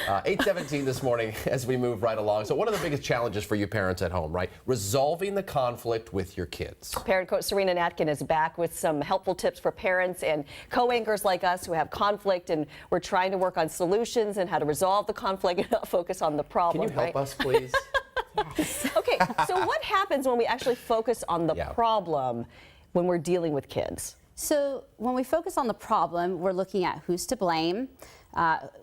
8:17 this morning as we move right along. So one of the biggest challenges for you parents at home, right? Resolving the conflict with your kids. Parent Coach Sarina Natkin is back with some helpful tips for parents and co-anchors like us who have conflict, and we're trying to work on solutions and how to resolve the conflict and not focus on the problem. Can you help us, please? Okay, so what happens when we actually focus on the problem when we're dealing with kids? So when we focus on the problem, we're looking at who's to blame,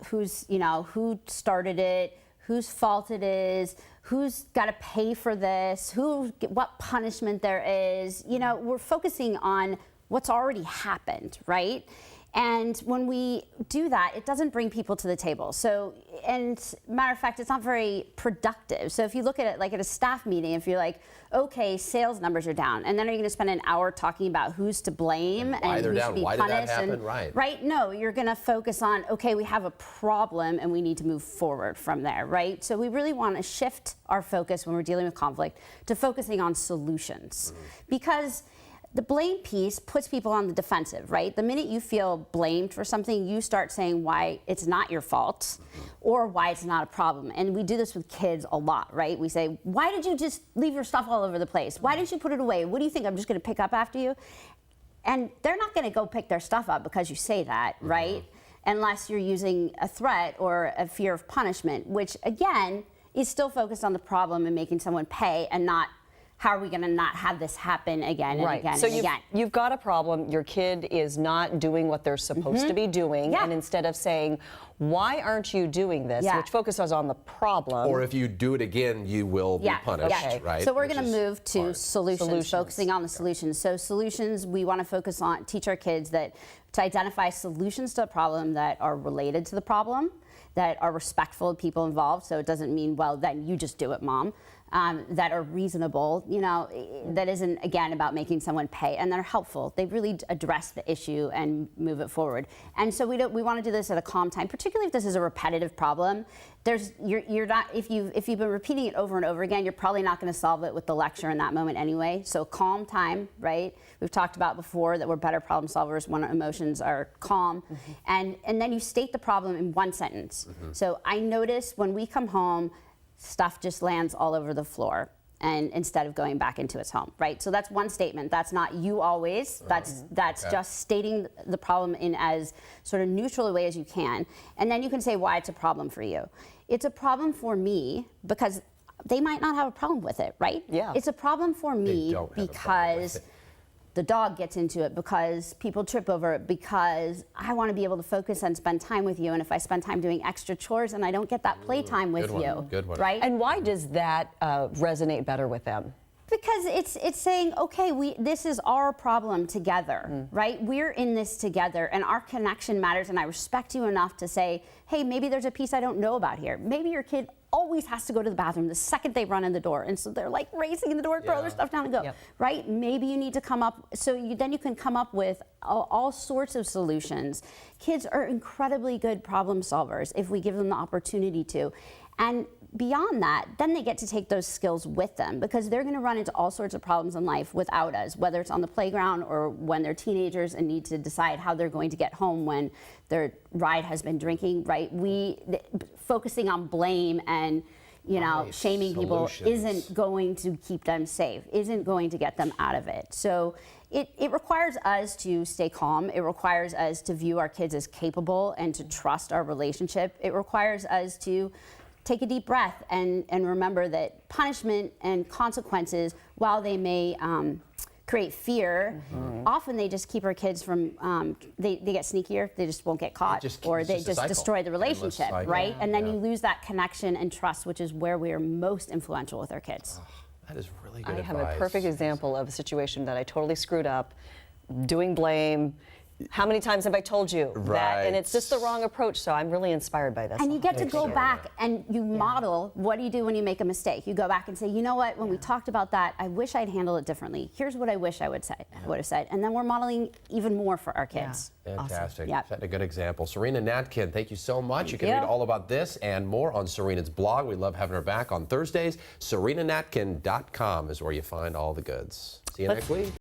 who started it, whose fault it is, who's got to pay for this, what punishment there is. We're focusing on what's already happened, right? And when we do that, it doesn't bring people to the table. So, and matter of fact, it's not very productive. So if you look at it like at a staff meeting, if you're like, okay, sales numbers are down, and then are you going to spend an hour talking about who's to blame and who should be punished? Why did that happen? Right? No, you're going to focus on, okay, we have a problem and we need to move forward from there, right? So we really want to shift our focus when we're dealing with conflict to focusing on solutions, because the blame piece puts people on the defensive, right? The minute you feel blamed for something, you start saying why it's not your fault or why it's not a problem. And we do this with kids a lot, right? We say, why did you just leave your stuff all over the place? Why didn't you put it away? What do you think, I'm just gonna pick up after you? And they're not gonna go pick their stuff up because you say that, right? Unless you're using a threat or a fear of punishment, which again, is still focused on the problem and making someone pay, and not how are we going to not have this happen again and again and again? You've got a problem. Your kid is not doing what they're supposed to be doing. And instead of saying, why aren't you doing this, which focuses on the problem. Or if you do it again, you will be punished, right? So we're going to move to solutions, focusing on the solutions. So solutions, we want to focus on, teach our kids to identify solutions to a problem that are related to the problem, that are respectful of people involved. So it doesn't mean, well, then you just do it, Mom. That are reasonable, that isn't, again, about making someone pay, and that are helpful. They really address the issue and move it forward. And so we want to do this at a calm time, particularly if this is a repetitive problem. You're not, if you've been repeating it over and over again, you're probably not going to solve it with the lecture in that moment anyway. So calm time, right? We've talked about before that we're better problem solvers when our emotions are calm. And then you state the problem in one sentence. So I notice when we come home, stuff just lands all over the floor, and instead of going back into its home, right? So that's one statement. That's not you always. That's just stating the problem in as sort of neutral a way as you can. And then you can say why it's a problem for you. It's a problem for me because they might not have a problem with it, right? Yeah. It's a problem for me because the dog gets into it, because people trip over it, because I want to be able to focus and spend time with you. And if I spend time doing extra chores and I don't get that playtime with you, right? And why does that resonate better with them? Because it's saying, okay, this is our problem together, right? We're in this together, and our connection matters, and I respect you enough to say, hey, maybe there's a piece I don't know about here. Maybe your kid always has to go to the bathroom the second they run in the door, and so they're like racing in the door, throw their stuff down and go, right? Maybe you need to come up, so then you can come up with all sorts of solutions. Kids are incredibly good problem solvers if we give them the opportunity to. And beyond that, then they get to take those skills with them, because they're going to run into all sorts of problems in life without us, whether it's on the playground or when they're teenagers and need to decide how they're going to get home when their ride has been drinking, right? Focusing on blame and shaming people isn't going to keep them safe, isn't going to get them out of it. So it requires us to stay calm. It requires us to view our kids as capable and to trust our relationship. It requires us to take a deep breath and remember that punishment and consequences, while they may create fear, often they just keep our kids from, they get sneakier, they just won't get caught, or they just destroy the relationship, right? And then you lose that connection and trust, which is where we are most influential with our kids. That is really good advice. I have a perfect example of a situation that I totally screwed up, doing blame. How many times have I told you that? And it's just the wrong approach, so I'm really inspired by this. And you get to go back and you model, what do you do when you make a mistake? You go back and say, you know what, when we talked about that, I wish I'd handled it differently. Here's what I wish I would have said. And then we're modeling even more for our kids. Fantastic. Awesome. Setting a good example. Sarina Natkin, thank you so much. You can read all about this and more on Sarina's blog. We love having her back on Thursdays. SarinaNatkin.com is where you find all the goods. See you next week.